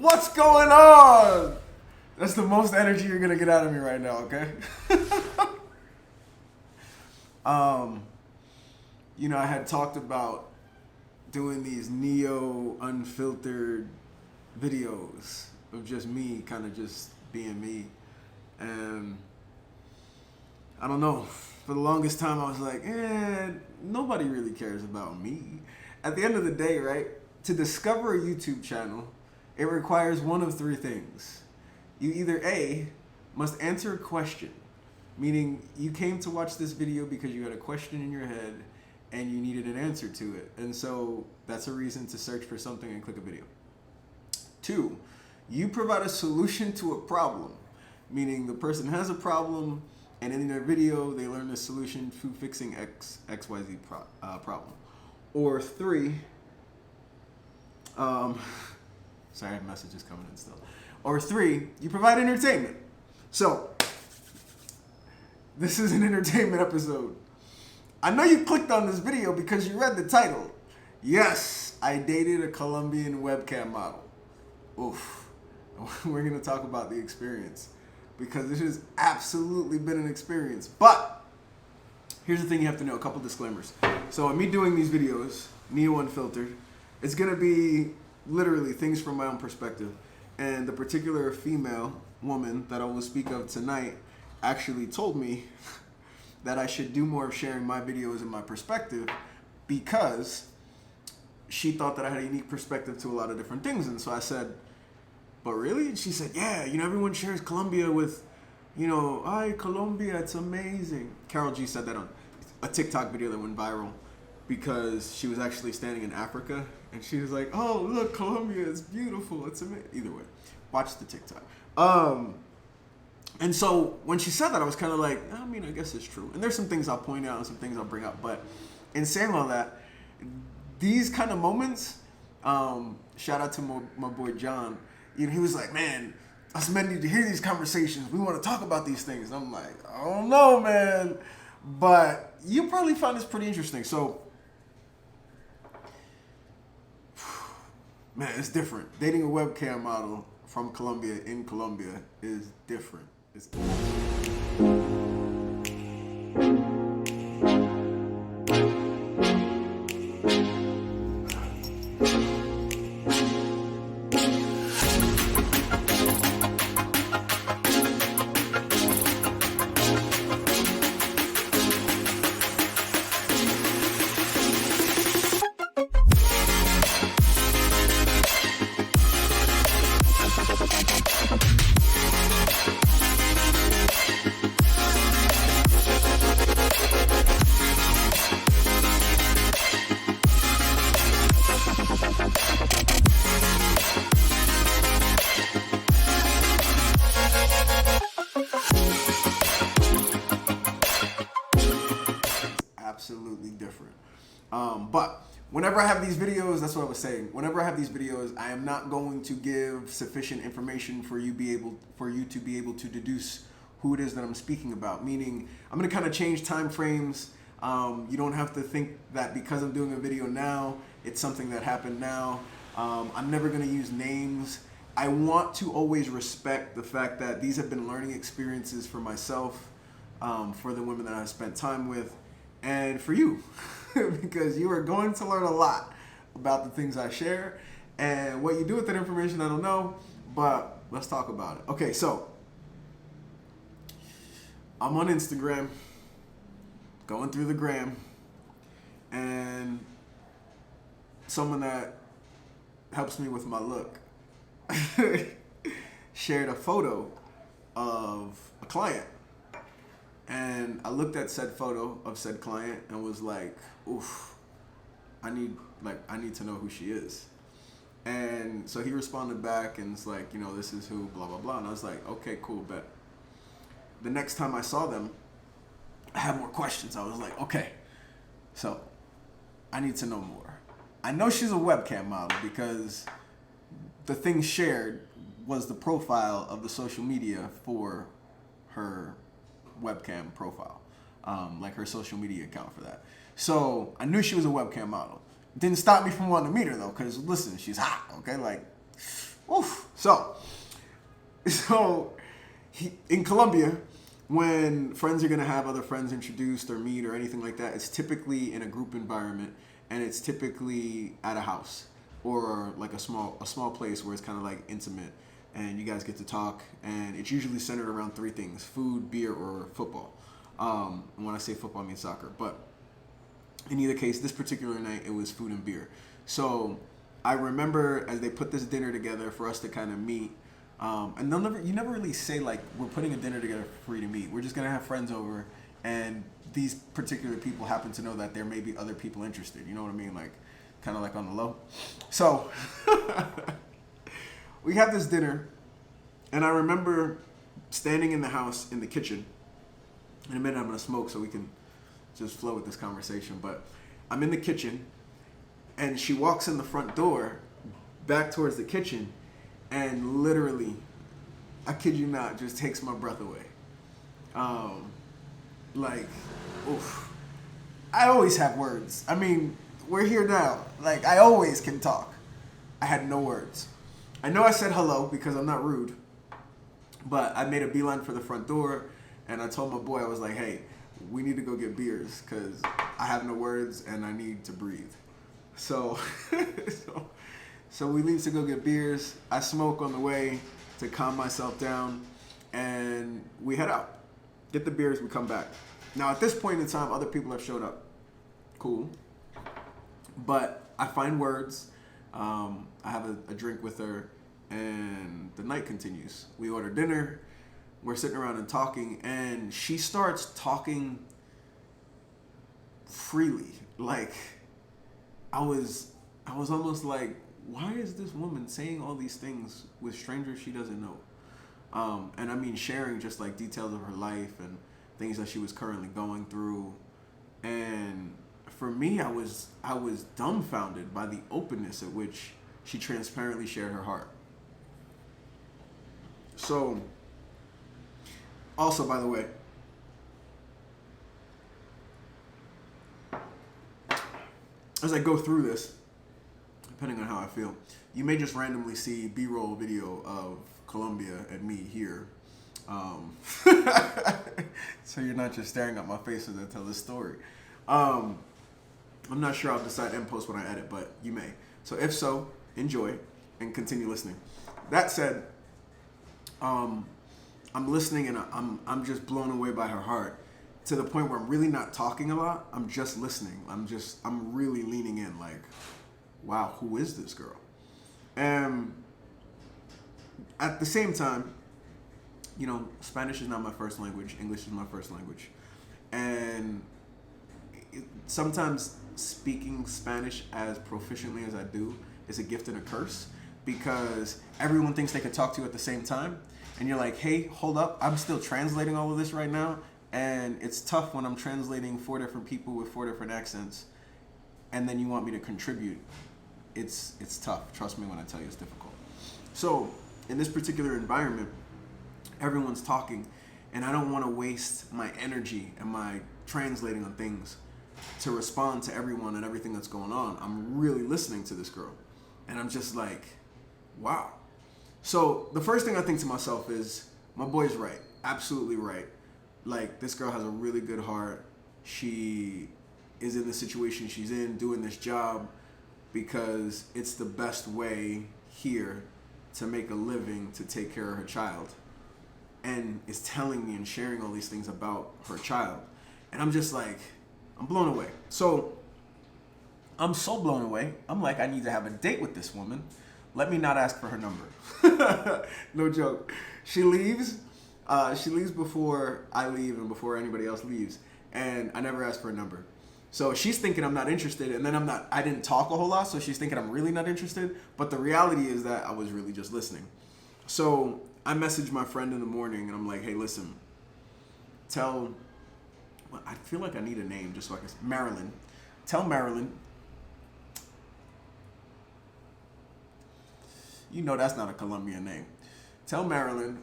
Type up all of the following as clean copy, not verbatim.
What's going on? That's the most energy you're gonna get out of me right now, okay? I had talked about doing these unfiltered videos of just me, kind of just being me. And I don't know, for the longest time I was like, nobody really cares about me. At the end of the day, right, to discover a YouTube channel, it requires one of three things. You either A, must answer a question, meaning you came to watch this video because you had a question in your head and you needed an answer to it. And so that's a reason to search for something and click a video. 2, you provide a solution to a problem, meaning the person has a problem and in their video they learn the solution to fixing XYZ problem. Or 3, sorry, I have messages coming in still. Or 3, you provide entertainment. So, this is an entertainment episode. I know you clicked on this video because you read the title. Yes, I dated a Colombian webcam model. Oof. We're going to talk about the experience because this has absolutely been an experience. But here's the thing you have to know, a couple disclaimers. So me doing these videos, Neo Unfiltered, it's going to be literally things from my own perspective. And the particular female woman that I will speak of tonight actually told me that I should do more of sharing my videos and my perspective because she thought that I had a unique perspective to a lot of different things. And so I said, but really? And she said, yeah, everyone shares Colombia with, ay, Colombia, it's amazing. Carol G said that on a TikTok video that went viral because she was actually standing in Africa and she was like, oh, look, Colombia is beautiful. It's amazing. Either way, watch the TikTok. And so when she said that, I was kind of like, I guess it's true. And there's some things I'll point out and some things I'll bring up. But in saying all that, these kind of moments, shout out to my boy John, he was like, man, us men need to hear these conversations. We want to talk about these things. And I'm like, I don't know, man. But you probably find this pretty interesting. So, man, it's different. Dating a webcam model from Colombia in Colombia is different. It's absolutely different. But whenever I have these videos, that's what I was saying. Whenever I have these videos, I am not going to give sufficient information for you to be able to deduce who it is that I'm speaking about. Meaning, I'm going to kind of change time frames. You don't have to think that because I'm doing a video now, it's something that happened now. I'm never going to use names. I want to always respect the fact that these have been learning experiences for myself, for the women that I've spent time with, and for you, because you are going to learn a lot about the things I share, and what you do with that information, I don't know, but let's talk about it. Okay, so I'm on Instagram, going through the gram, and someone that helps me with my look shared a photo of a client. And I looked at said photo of said client and was like, oof, I need to know who she is. And so he responded back and it's like, this is who, blah, blah, blah. And I was like, okay, cool, bet. The next time I saw them, I had more questions. I was like, okay, so I need to know more. I know she's a webcam model because the thing shared was the profile of the social media for her webcam profile, like her social media account for that. So I knew she was a webcam model. Didn't stop me from wanting to meet her though, because listen, she's hot, okay? Like, Oof. So in Colombia, when friends are gonna have other friends introduced or meet or anything like that, it's typically in a group environment, and it's typically at a house or like a small place where it's kind of like intimate, and you guys get to talk, and it's usually centered around three things: food, beer, or football. And when I say football, I mean soccer. But in either case, this particular night, it was food and beer. So I remember as they put this dinner together for us to kind of meet. And you never really say like, we're putting a dinner together for you to meet. We're just gonna have friends over, and these particular people happen to know that there may be other people interested. You know what I mean? Like, kind of like on the low. So we have this dinner, and I remember standing in the house in the kitchen. In a minute, I'm gonna smoke so we can just flow with this conversation. But I'm in the kitchen, and she walks in the front door, back towards the kitchen. And literally, I kid you not, just takes my breath away. Oof. I always have words. I mean, we're here now. Like, I always can talk. I had no words. I know I said hello because I'm not rude, but I made a beeline for the front door, and I told my boy, I was like, hey, we need to go get beers because I have no words and I need to breathe. So we leave to go get beers. I smoke on the way to calm myself down, and we head out. Get the beers, we come back. Now, at this point in time, other people have showed up. Cool. But I find words. I have a drink with her, and the night continues. We order dinner. We're sitting around and talking, and she starts talking freely. Like, I was almost like, why is this woman saying all these things with strangers she doesn't know? And I mean, sharing just like details of her life and things that she was currently going through. And for me, I was dumbfounded by the openness at which she transparently shared her heart. So, also, by the way, as I go through this, depending on how I feel, you may just randomly see B-roll video of Colombia and me here. So you're not just staring at my face as I tell this story. I'm not sure. I'll decide and post when I edit, but you may. So if so, enjoy and continue listening. That said, I'm listening, and I'm just blown away by her heart, to the point where I'm really not talking a lot. I'm just listening. I'm really leaning in, like, wow, who is this girl? And at the same time, you know, Spanish is not my first language. English is my first language. And sometimes speaking Spanish as proficiently as I do is a gift and a curse, because everyone thinks they can talk to you at the same time. And you're like, hey, hold up, I'm still translating all of this right now. And it's tough when I'm translating 4 different people with 4 different accents, and then you want me to contribute. It's tough. Trust me when I tell you it's difficult. So in this particular environment, everyone's talking, and I don't want to waste my energy and my translating on things to respond to everyone and everything that's going on. I'm really listening to this girl, and I'm just like, wow. So the first thing I think to myself is, my boy's right. Absolutely right. Like, this girl has a really good heart. She is in the situation she's in, doing this job because it's the best way here to make a living, to take care of her child, and is telling me and sharing all these things about her child. And I'm just like, I'm blown away. So I'm so blown away. I'm like, I need to have a date with this woman. Let me not ask for her number. No joke. She leaves before I leave and before anybody else leaves. And I never asked for a number. So she's thinking I'm not interested, and then I didn't talk a whole lot, so she's thinking I'm really not interested. But the reality is that I was really just listening. So I messaged my friend in the morning, and I'm like, hey, listen, I feel like I need a name just so I can, Marilyn. Tell Marilyn, you know that's not a Colombian name. Tell Marilyn,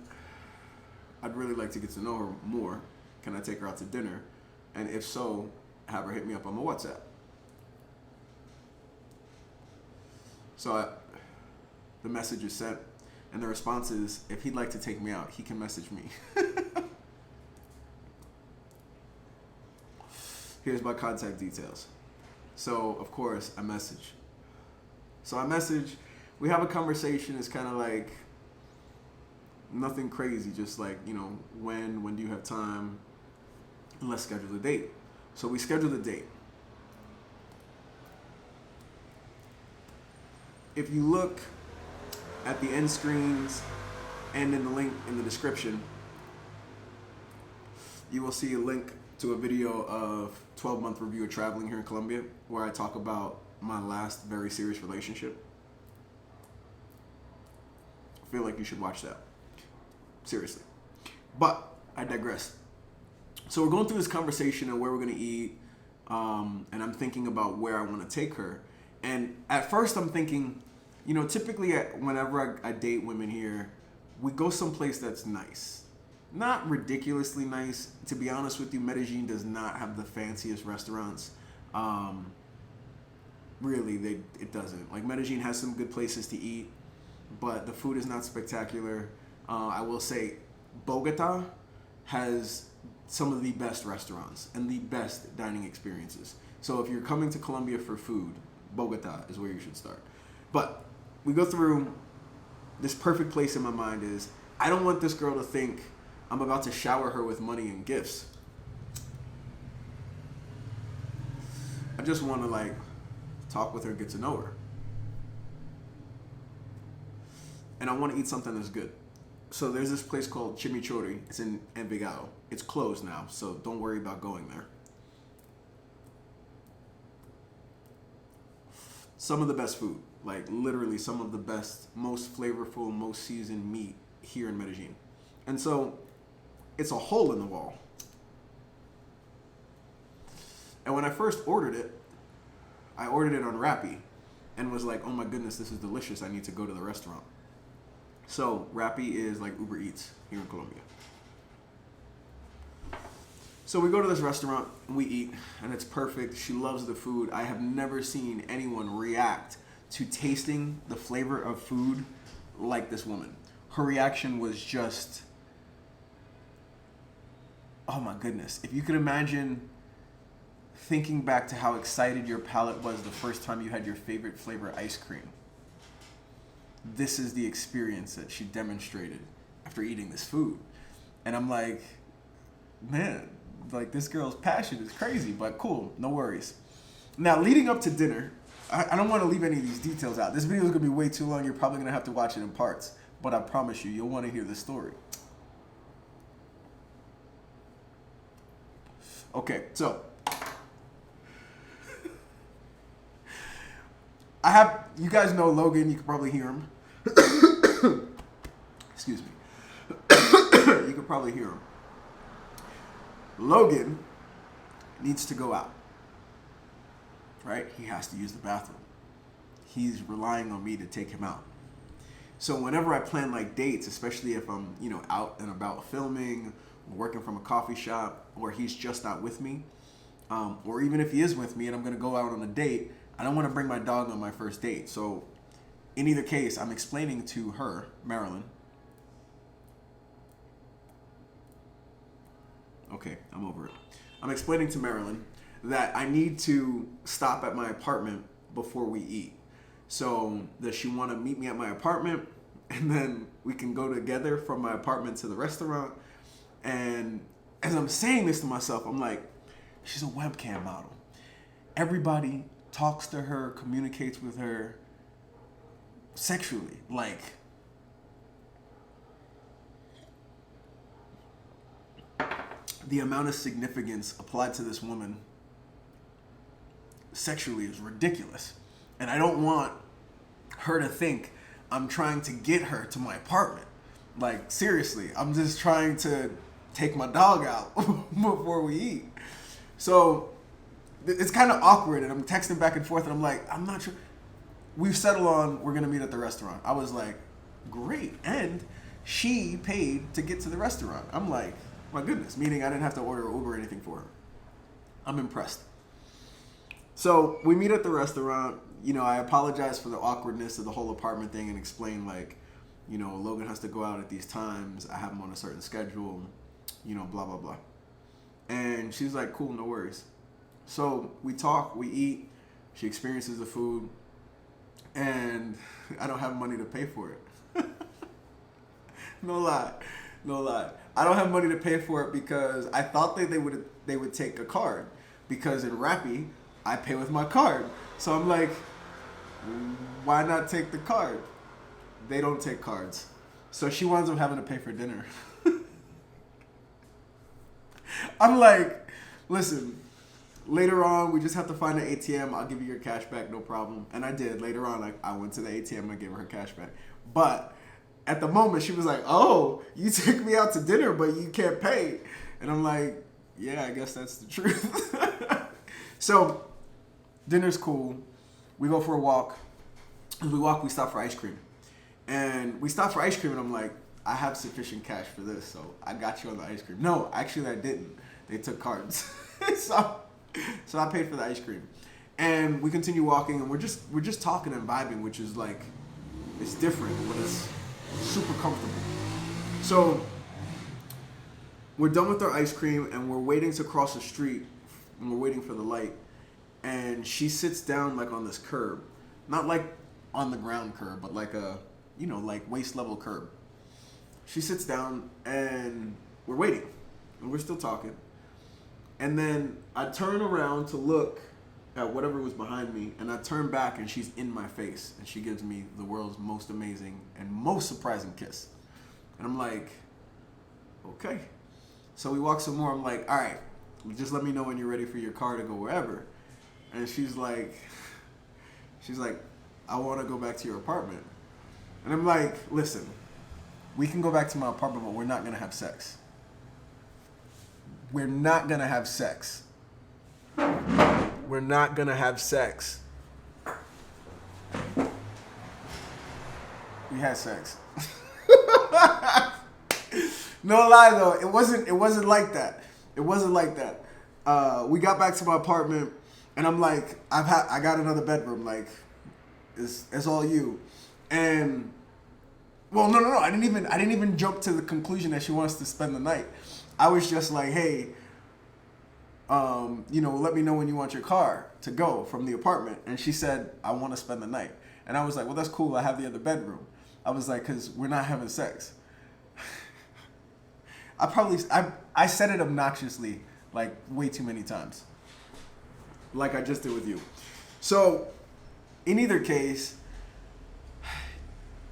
I'd really like to get to know her more. Can I take her out to dinner? And if so, have her hit me up on my WhatsApp. So the message is sent. And the response is, if he'd like to take me out, he can message me. Here's my contact details. So, of course, I message. We have a conversation. It's kind of like nothing crazy, just like, you know, when do you have time? And let's schedule a date. So we schedule the date. If you look at the end screens and in the link in the description, you will see a link to a video of 12-month review of traveling here in Colombia, where I talk about my last very serious relationship. I feel like you should watch that. Seriously. But I digress. So we're going through this conversation of where we're going to eat, and I'm thinking about where I want to take her. And at first I'm thinking, you know, typically whenever I date women here, we go someplace that's nice. Not ridiculously nice. To be honest with you, Medellin does not have the fanciest restaurants. Really, it doesn't. Like, Medellin has some good places to eat, but the food is not spectacular. I will say Bogota has some of the best restaurants and the best dining experiences. So if you're coming to Colombia for food, Bogota is where you should start. But we go through this perfect place in my mind is, I don't want this girl to think I'm about to shower her with money and gifts. I just want to, like, talk with her, get to know her. And I want to eat something that's good. So there's this place called Chimichurri. It's in Envigado. It's closed now, so don't worry about going there. Some of the best food, like literally some of the best, most flavorful, most seasoned meat here in Medellin. And so it's a hole in the wall. And when I first ordered it, I ordered it on Rappi and was like, oh my goodness, this is delicious. I need to go to the restaurant. So Rappi is like Uber Eats here in Colombia. So we go to this restaurant, we eat, and it's perfect. She loves the food. I have never seen anyone react to tasting the flavor of food like this woman. Her reaction was just, oh my goodness. If you could imagine thinking back to how excited your palate was the first time you had your favorite flavor ice cream. This is the experience that she demonstrated after eating this food. And I'm like, man, like, this girl's passion is crazy, but cool, no worries. Now, leading up to dinner, I don't want to leave any of these details out. This video is going to be way too long. You're probably going to have to watch it in parts, but I promise you, you'll want to hear the story. Okay, so you guys know Logan, you can probably hear him. Excuse me. You can probably hear him. Logan needs to go out, right? He has to use the bathroom. He's relying on me to take him out. So whenever I plan like dates, especially if I'm, you know, out and about filming, or working from a coffee shop, or he's just not with me, or even if he is with me and I'm going to go out on a date, I don't want to bring my dog on my first date. So in either case, I'm explaining to her, Marilyn. Okay, I'm over it. I'm explaining to Marilyn that I need to stop at my apartment before we eat. So does she want to meet me at my apartment, and then we can go together from my apartment to the restaurant? And as I'm saying this to myself, I'm like, she's a webcam model. Everybody talks to her, communicates with her sexually. Like, the amount of significance applied to this woman sexually is ridiculous. And I don't want her to think I'm trying to get her to my apartment. Like, seriously, I'm just trying to take my dog out before we eat. So it's kind of awkward, and I'm texting back and forth, and I'm like, I'm not sure. We've settled on we're going to meet at the restaurant. I was like, great. And she paid to get to the restaurant. I'm like, my goodness, meaning I didn't have to order Uber or anything for her. I'm impressed. So we meet at the restaurant. You know, I apologize for the awkwardness of the whole apartment thing and explain, like, You know, Logan has to go out at these times. I have him on a certain schedule. You know, blah, blah, blah. And she's like, cool, no worries. So we talk, we eat. She experiences the food. And I don't have money to pay for it. No lie. No lie. I don't have money to pay for it because I thought that they would take a card. Because in Rappi, I pay with my card. So I'm like, why not take the card? They don't take cards. So she winds up having to pay for dinner. I'm like, listen, later on, we just have to find an ATM. I'll give you your cash back, no problem. And I did. Later on, I went to the ATM and I gave her cash back. But at the moment, she was like, oh, you took me out to dinner, but you can't pay. And I'm like, yeah, I guess that's the truth. So dinner's cool. We go for a walk. As we walk, we stop for ice cream. And we stopped for ice cream, and I'm like, I have sufficient cash for this, so I got you on the ice cream. No, actually, I didn't. They took cards. so I paid for the ice cream. And we continue walking, and we're just talking and vibing, which is like, it's different, but it's super comfortable. So we're done with our ice cream, and we're waiting to cross the street, and we're waiting for the light. And she sits down like on this curb, not like on the ground curb, but like a, you know, like waist level curb. She sits down and we're waiting and we're still talking. And then I turn around to look at whatever was behind me, and I turn back and she's in my face and she gives me the world's most amazing and most surprising kiss. And I'm like, okay. So we walk some more. I'm like, all right, just let me know when you're ready for your car to go wherever. And she's like, I want to go back to your apartment. And I'm like, listen, we can go back to my apartment, but we're not going to have sex. We're not going to have sex. We're not going to have sex. We had sex. No lie though, it wasn't like that. It wasn't like that. We got back to my apartment, and I'm like, I got another bedroom. Like, it's all you. And well, no. I didn't even jump to the conclusion that she wants to spend the night. I was just like, hey, you know, let me know when you want your car to go from the apartment. And she said, I want to spend the night. And I was like, well, that's cool. I have the other bedroom. I was like, because we're not having sex. I said it obnoxiously, like way too many times. Like I just did with you. So in either case,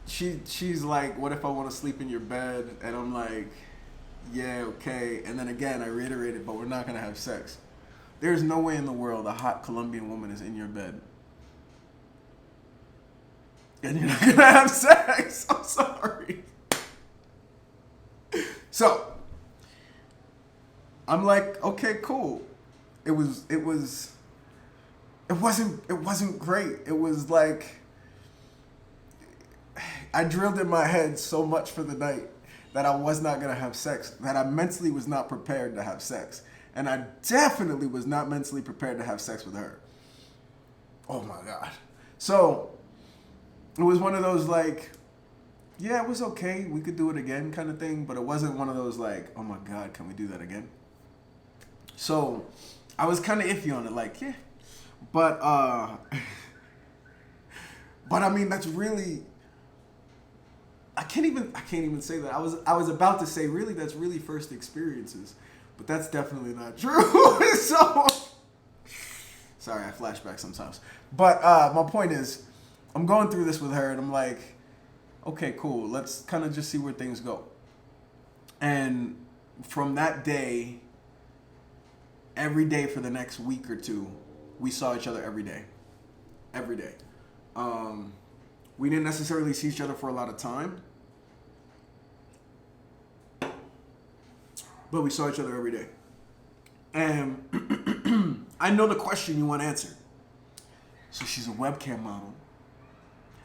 she's like, what if I want to sleep in your bed? And I'm like, yeah, okay. And then again, I reiterated, but we're not going to have sex. There's no way in the world a hot Colombian woman is in your bed and you're not going to have sex. I'm sorry. So I'm like, okay, cool. It wasn't great. It was like, I drilled in my head so much for the night that I was not going to have sex, that I mentally was not prepared to have sex. And I definitely was not mentally prepared to have sex with her. Oh my God. So it was one of those like, yeah, it was okay, we could do it again kind of thing, but it wasn't one of those like, oh my God, can we do that again? So I was kind of iffy on it, like, yeah. But I mean, that's really, I can't even say that. I was about to say, really, that's really first experiences, but that's definitely not true. So, sorry, I flashback sometimes. But my point is, I'm going through this with her, and I'm like, okay, cool. Let's kind of just see where things go. And from that day, every day for the next week or two, we saw each other every day. Every day. We didn't necessarily see each other for a lot of time, but we saw each other every day. And I know the question you want answered. So she's a webcam model.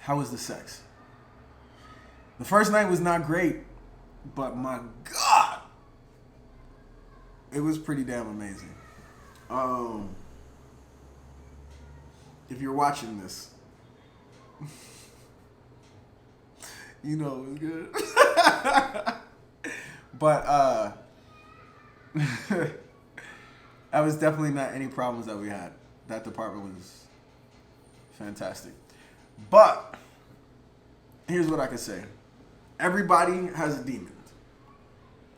How was the sex? The first night was not great, but my God, it was pretty damn amazing. If you're watching this, You know it was good. But that was definitely not any problems that we had. That department was fantastic. But here's what I can say. Everybody has a demon.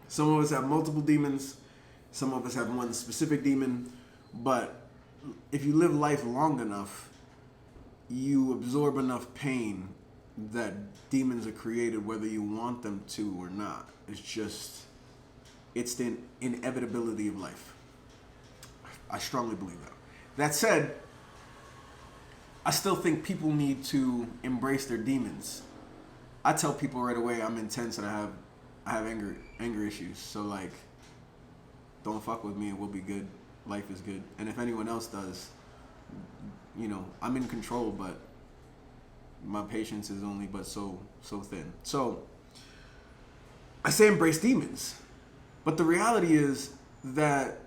Some of us have multiple demons. Some of us have one specific demon. But if you live life long enough, you absorb enough pain that demons are created whether you want them to or not. It's the inevitability of life. I strongly believe that. That said, I still think people need to embrace their demons. I tell people right away I'm intense and I have anger issues. So like, don't fuck with me and we'll be good. Life is good. And if anyone else does, you know, I'm in control, but my patience is only but so thin. So I say embrace demons. But the reality is that,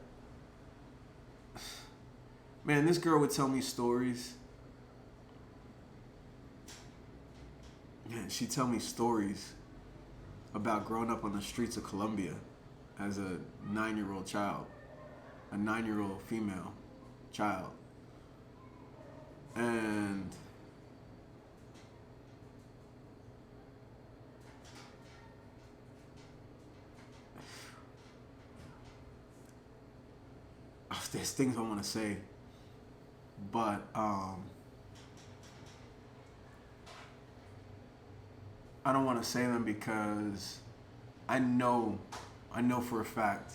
man, this girl would tell me stories. Man, she'd tell me stories about growing up on the streets of Colombia as a 9-year-old child, a 9-year-old female child. And there's things I want to say, but I don't want to say them because I know for a fact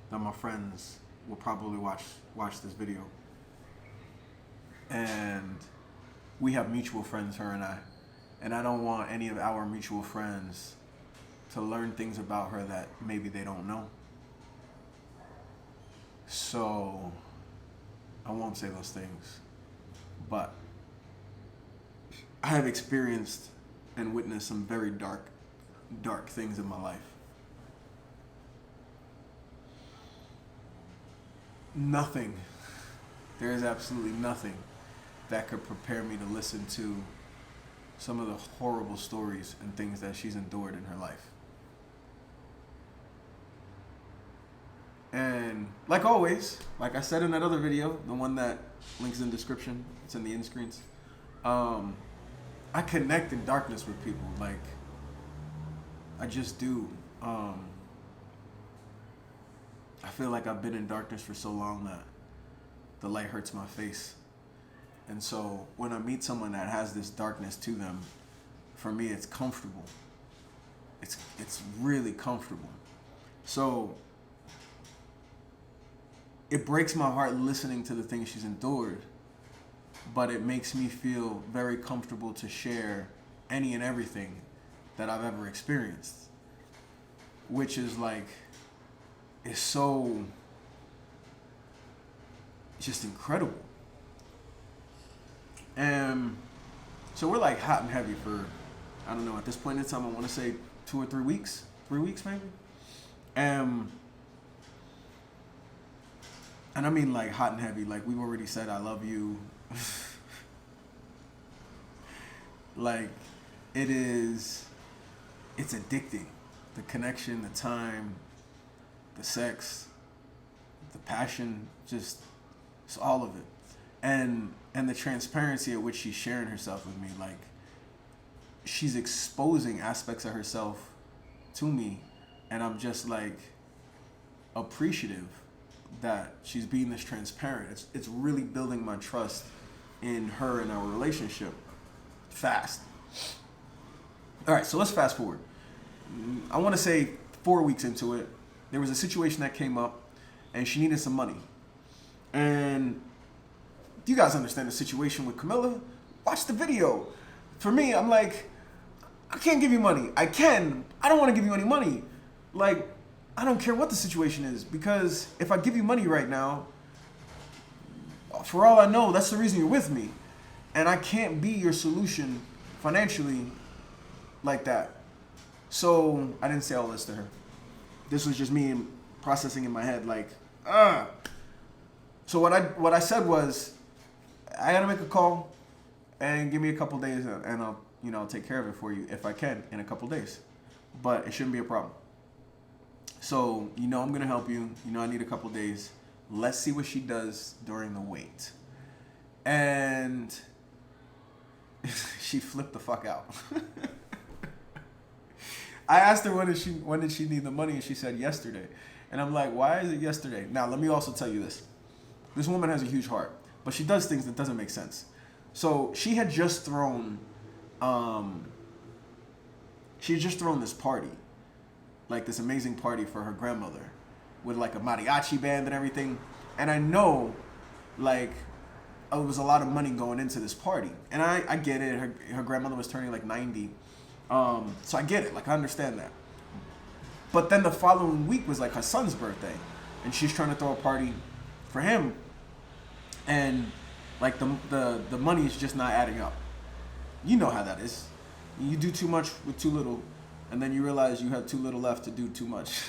that my friends will probably watch this video, and we have mutual friends, her and I don't want any of our mutual friends to learn things about her that maybe they don't know. So I won't say those things, but I have experienced and witnessed some very dark things in my life. There is absolutely nothing that could prepare me to listen to some of the horrible stories and things that she's endured in her life. And like always, like I said in that other video, the one that links in the description, it's in the end screens, I connect in darkness with people. Like, I just do. I feel like I've been in darkness for so long that the light hurts my face. And so when I meet someone that has this darkness to them, for me it's comfortable. It's really comfortable. So it breaks my heart listening to the things she's endured, but it makes me feel very comfortable to share any and everything that I've ever experienced, which is like, it's so just incredible. And so we're like hot and heavy for, I don't know, at this point in time, I want to say 2 or 3 weeks, 3 weeks maybe. And I mean like hot and heavy, like we've already said I love you. Like it's addicting. The connection, the time, the sex, the passion, just it's all of it. And the transparency at which she's sharing herself with me, like she's exposing aspects of herself to me, and I'm just like appreciative that she's being this transparent. It's really building my trust in her and our relationship fast. All right, so let's fast forward. I want to say 4 weeks into it, there was a situation that came up and she needed some money. And you guys understand the situation with Camilla? Watch the video. For me, I'm like, I can't give you money. I can. I don't want to give you any money. Like, I don't care what the situation is, because if I give you money right now, for all I know, that's the reason you're with me. And I can't be your solution financially like that. So I didn't say all this to her. This was just me processing in my head, like, So what I said was, I gotta make a call and give me a couple days and I'll take care of it for you if I can in a couple days. But it shouldn't be a problem. So, I'm going to help you. I need a couple days. Let's see what she does during the wait. And she flipped the fuck out. I asked her when did she need the money, and she said yesterday. And I'm like, why is it yesterday? Now, let me also tell you this. This woman has a huge heart, but she does things that doesn't make sense. So she had just thrown this party, like this amazing party for her grandmother with like a mariachi band and everything. And I know like it was a lot of money going into this party. And I get it. Her grandmother was turning like 90. So I get it. Like I understand that. But then the following week was like her son's birthday, and she's trying to throw a party for him. And like the money is just not adding up. You know how that is. You do too much with too little, and then you realize you have too little left to do too much.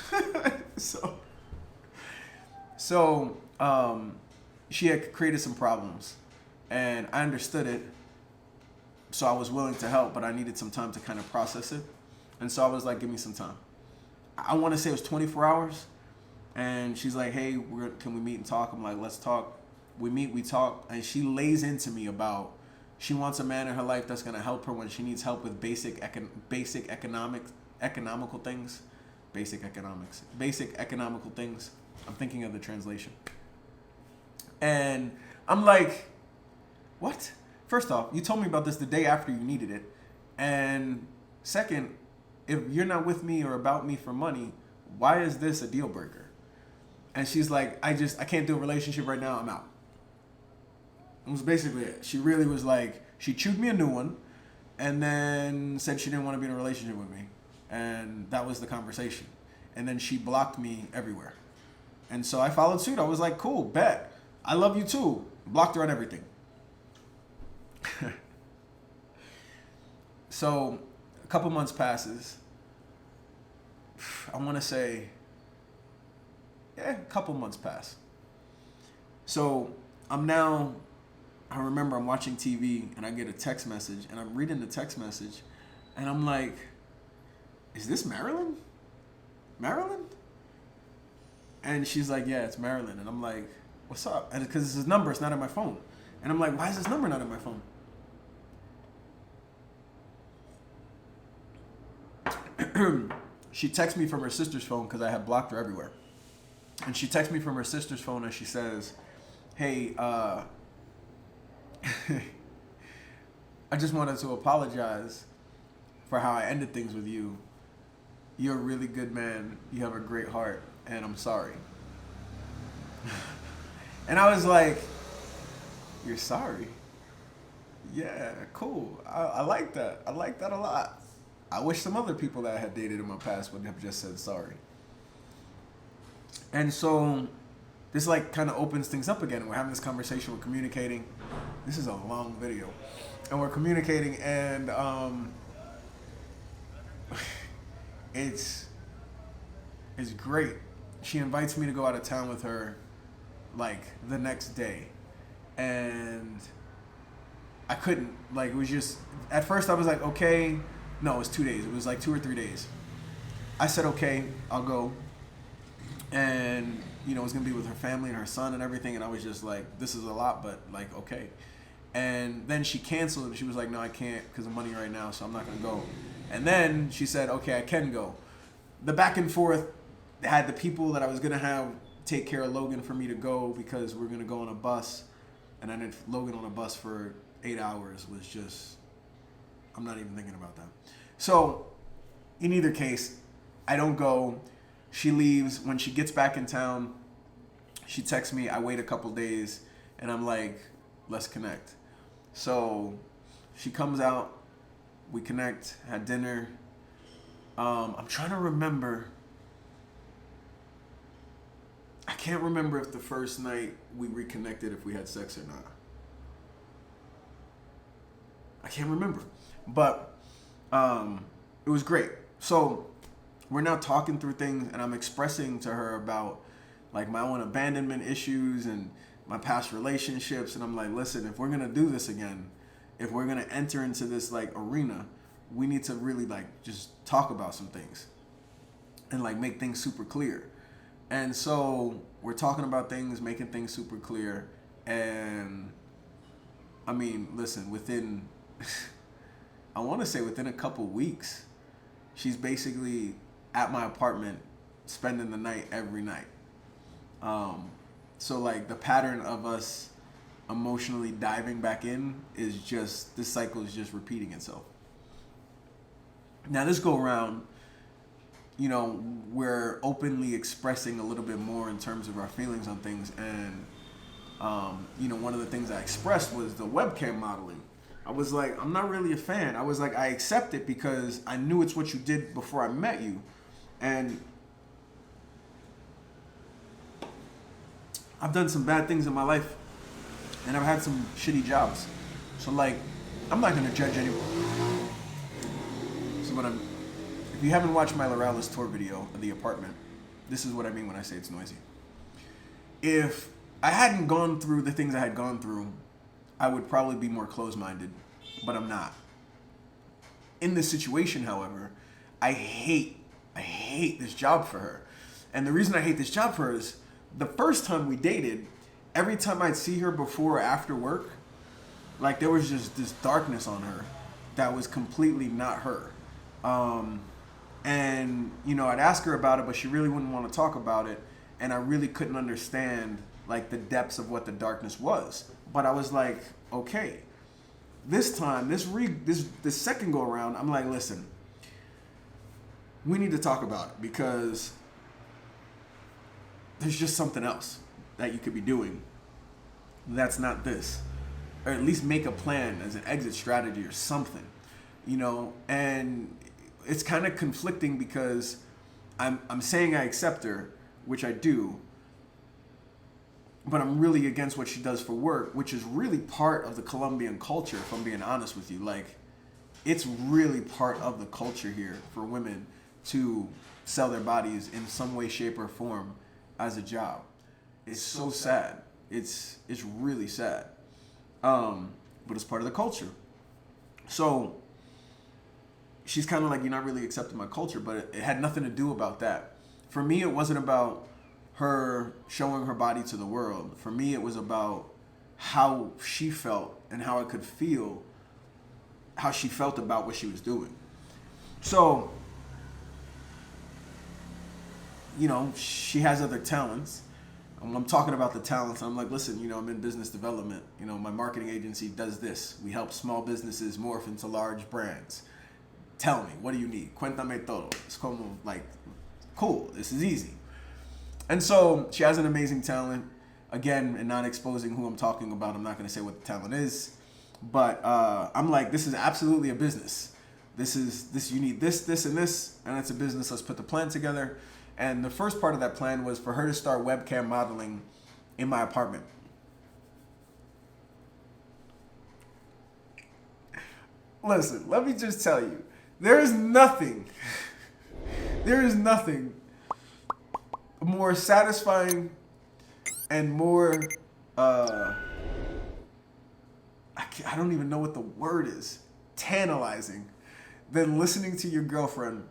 So she had created some problems, and I understood it. So I was willing to help, but I needed some time to kind of process it. And so I was like, give me some time. I want to say it was 24 hours. And she's like, hey, can we meet and talk? I'm like, let's talk. We meet, we talk. And she lays into me about she wants a man in her life that's going to help her when she needs help with basic economical things. Basic economical things. I'm thinking of the translation. And I'm like, what? First off, you told me about this the day after you needed it. And second, if you're not with me or about me for money, why is this a deal breaker? And she's like, I can't do a relationship right now. I'm out. It was basically it. She really was like, she chewed me a new one and then said she didn't want to be in a relationship with me. And that was the conversation. And then she blocked me everywhere. And so I followed suit. I was like, cool, bet. I love you too. Blocked her on everything. So a couple months passes. I want to say, a couple months pass. So I remember I'm watching TV and I get a text message and I'm reading the text message and I'm like, is this Marilyn? Marilyn? And she's like, yeah, it's Marilyn. And I'm like, what's up? And because his number is not on my phone. And I'm like, why is this number not on my phone? She texts me from her sister's phone because I had blocked her everywhere. And she texts me from her sister's phone and she says, hey, I just wanted to apologize for how I ended things with you. You're a really good man. You have a great heart. And I'm sorry. And I was like, you're sorry? Yeah, cool. I like that. I like that a lot. I wish some other people that I had dated in my past would have just said sorry. And so this like kind of opens things up again. We're having this conversation, we're communicating. This is a long video. And we're communicating and it's great. She invites me to go out of town with her like the next day. And I couldn't, like it was just, at first I was like, okay. No, it was 2 days. It was like 2 or 3 days. I said, okay, I'll go. And, it was going to be with her family and her son and everything. And I was just like, this is a lot, but like, okay. And then she canceled and she was like, no, I can't because of money right now, so I'm not going to go. And then she said, okay, I can go. The back and forth had the people that I was going to have take care of Logan for me to go because we're going to go on a bus. And then Logan on a bus for 8 hours was just, I'm not even thinking about that. So, in either case, I don't go. She leaves. When she gets back in town, she texts me. I wait a couple days, and I'm like, let's connect. So, she comes out. We connect, had dinner. I'm trying to remember. I can't remember if the first night we reconnected, if we had sex or not. I can't remember. But it was great. So we're now talking through things and I'm expressing to her about like my own abandonment issues and my past relationships. And I'm like, listen, if we're going to do this again, if we're gonna enter into this like arena, we need to really like just talk about some things and like make things super clear. And so we're talking about things, making things super clear. And I mean, listen, within, I want to say within a couple weeks, she's basically at my apartment spending the night every night. So like the pattern of us emotionally diving back in is just, this cycle is just repeating itself. Now this go around, you know, we're openly expressing a little bit more in terms of our feelings on things. And, you know, one of the things I expressed was the webcam modeling. I was like, I'm not really a fan. I was like, I accept it because I knew it's what you did before I met you. And I've done some bad things in my life. And I've had some shitty jobs. So like, I'm not gonna judge anyone. So if you haven't watched my Lorales tour video of the apartment, this is what I mean when I say it's noisy. If I hadn't gone through the things I had gone through, I would probably be more closed-minded, but I'm not. In this situation, however, I hate this job for her. And the reason I hate this job for her is the first time we dated, every time I'd see her before or after work, like there was just this darkness on her that was completely not her. And, you know, I'd ask her about it, but she really wouldn't want to talk about it. And I really couldn't understand like the depths of what the darkness was. But I was like, okay, this time, this second go around, I'm like, listen, we need to talk about it because there's just something else that you could be doing that's not this. Or at least make a plan as an exit strategy or something, you know. And it's kind of conflicting because I'm saying I accept her, which I do, but I'm really against what she does for work, which is really part of the Colombian culture, if I'm being honest with you. Like, it's really part of the culture here for women to sell their bodies in some way, shape, or form as a job. It's so sad. It's really sad. But it's part of the culture. So she's kind of like, you're not really accepting my culture, but it had nothing to do about that. For me, it wasn't about her showing her body to the world. For me, it was about how she felt and how I could feel how she felt about what she was doing. So, you know, she has other talents. I'm talking about the talents. I'm like, listen, you know, I'm in business development. You know, my marketing agency does this. We help small businesses morph into large brands. Tell me, what do you need? Cuéntame todo. It's como like, cool, this is easy. And so she has an amazing talent. Again, and not exposing who I'm talking about, I'm not going to say what the talent is. But I'm like, this is absolutely a business. This, you need this, and this, and it's a business. Let's put the plan together. And the first part of that plan was for her to start webcam modeling in my apartment. Listen, let me just tell you, there is nothing more satisfying and more, I don't even know what the word is, tantalizing than listening to your girlfriend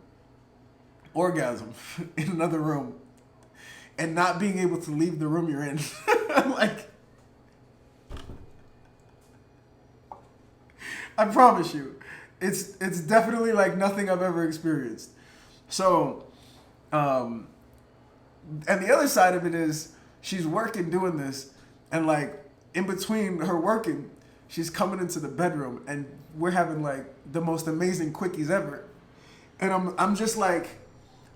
orgasm in another room and not being able to leave the room you're in. Like, I promise you, it's definitely like nothing I've ever experienced. So, and the other side of it is she's working doing this, and like in between her working, she's coming into the bedroom and we're having like the most amazing quickies ever. And I'm just like,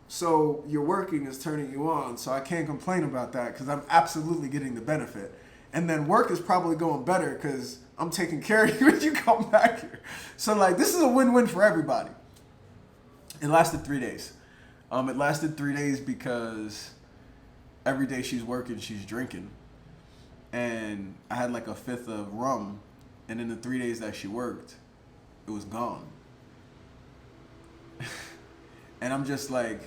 so your working is turning you on, so I can't complain about that because I'm absolutely getting the benefit. And then work is probably going better because I'm taking care of you when you come back here. So like, this is a win-win for everybody. It lasted 3 days. It lasted 3 days because every day she's working, she's drinking. And I had like a fifth of rum. And in the 3 days that she worked, it was gone. And I'm just like,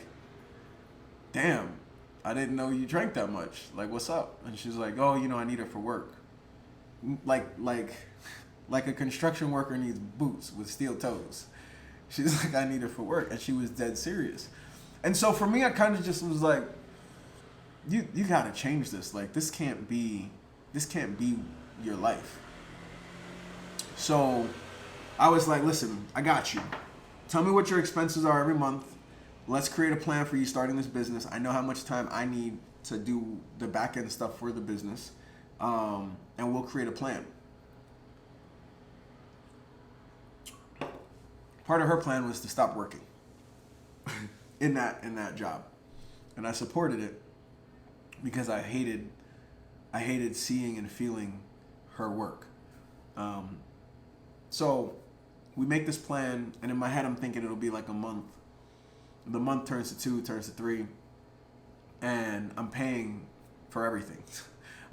damn, I didn't know you drank that much. Like, what's up? And she's like, oh, you know, I need it for work. Like like a construction worker needs boots with steel toes. She's like, I need her for work. And she was dead serious. And so for me, I kind of just was like, you got to change this. Like, this can't be your life. So I was like, listen, I got you. Tell me what your expenses are every month. Let's create a plan for you starting this business. I know how much time I need to do the back end stuff for the business. And we'll create a plan. Part of her plan was to stop working in that job. And I supported it because I hated seeing and feeling her work. So we make this plan, and in my head I'm thinking it'll be like a month. The month turns to 2, turns to 3, and I'm paying for everything.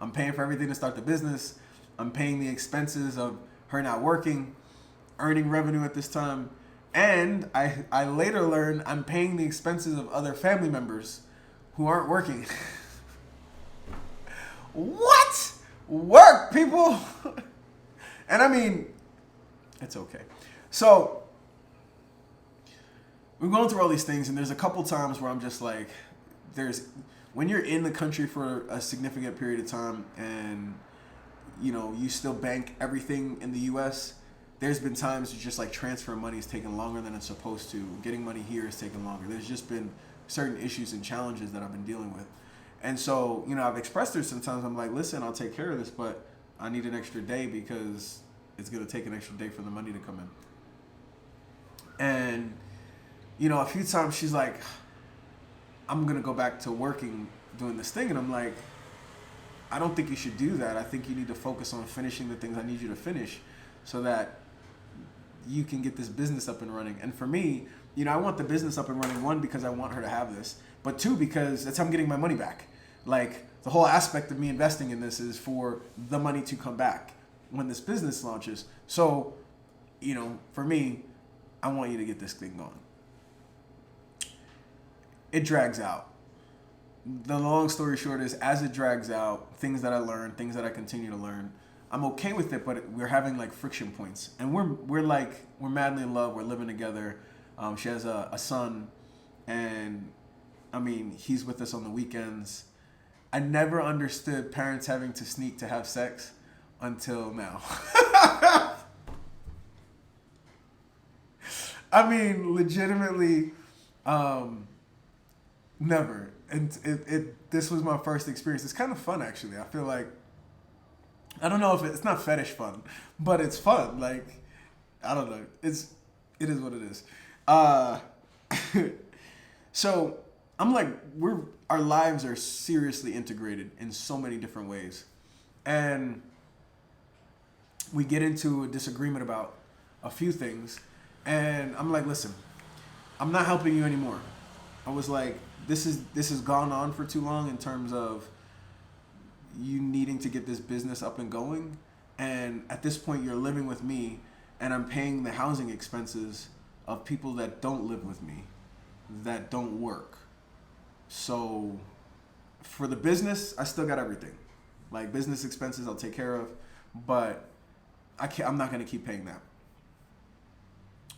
I'm paying for everything to start the business. I'm paying the expenses of her not working, earning revenue at this time. And I later learned I'm paying the expenses of other family members who aren't working. What? Work, people! And I mean, it's okay. So we're going through all these things, and there's a couple times where I'm just like, when you're in the country for a significant period of time and, you know, you still bank everything in the U.S., there's been times it's just like transfer money is taking longer than it's supposed to. Getting money here is taking longer. There's just been certain issues and challenges that I've been dealing with. And so, you know, I've expressed it sometimes. I'm like, listen, I'll take care of this, but I need an extra day because it's going to take an extra day for the money to come in. And, you know, a few times she's like, I'm going to go back to working, doing this thing. And I'm like, I don't think you should do that. I think you need to focus on finishing the things I need you to finish so that you can get this business up and running. And for me, you know, I want the business up and running, 1, because I want her to have this, but 2, because that's how I'm getting my money back. Like, the whole aspect of me investing in this is for the money to come back when this business launches. So, you know, for me, I want you to get this thing going. It drags out. The long story short is, as it drags out, things that I learn, things that I continue to learn, I'm okay with it, but we're having like friction points, and we're madly in love. We're living together. She has a son, and I mean, he's with us on the weekends. I never understood parents having to sneak to have sex until now. I mean, legitimately, never. And this was my first experience. It's kind of fun, actually. I feel like, I don't know if it's not fetish fun, but it's fun. Like, I don't know. It is what it is. So I'm like, our lives are seriously integrated in so many different ways. And we get into a disagreement about a few things. And I'm like, listen, I'm not helping you anymore. I was like, this has gone on for too long in terms of you needing to get this business up and going. And at this point, you're living with me, and I'm paying the housing expenses of people that don't live with me, that don't work. So for the business, I still got everything. Like, business expenses I'll take care of, but I'm not going to keep paying that.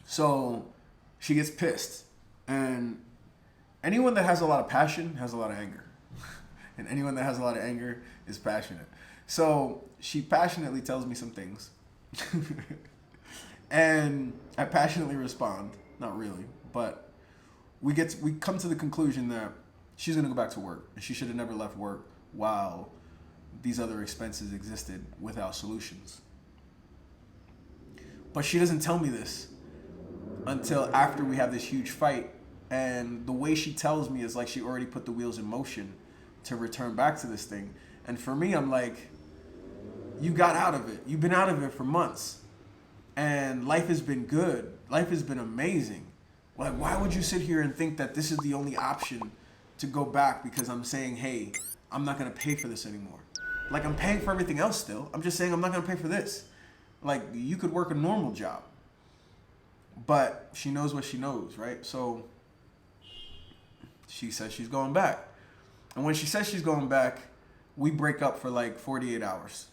So she gets pissed. And anyone that has a lot of passion has a lot of anger. And anyone that has a lot of anger is passionate. So she passionately tells me some things. And I passionately respond. Not really, but we come to the conclusion that she's going to go back to work. And she should have never left work while these other expenses existed without solutions. But she doesn't tell me this until after we have this huge fight. And the way she tells me is like she already put the wheels in motion to return back to this thing. And for me, I'm like, you got out of it. You've been out of it for months. And life has been good. Life has been amazing. Like, why would you sit here and think that this is the only option to go back because I'm saying, hey, I'm not going to pay for this anymore? Like, I'm paying for everything else still. I'm just saying I'm not going to pay for this. Like, you could work a normal job. But she knows what she knows, right? So she says she's going back. And when she says she's going back, we break up for like 48 hours.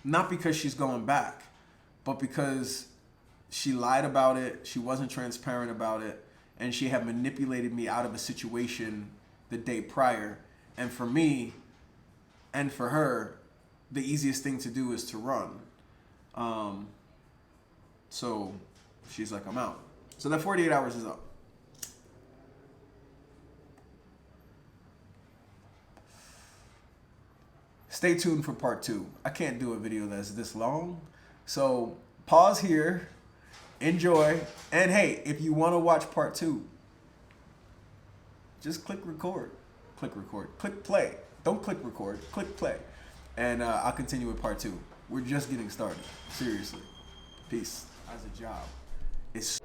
not because she's going back, but because she lied about it, she wasn't transparent about it, and she had manipulated me out of a situation the day prior. And for me, and for her, the easiest thing to do is to run. So she's like, I'm out. So that 48 hours is up. Stay tuned for part 2. I can't do a video that's this long. So pause here, enjoy, and hey, if you want to watch part 2, just click record. Click record. Click play. Don't click record. Click play. And I'll continue with part 2. We're just getting started. Seriously. Peace. As a job, it's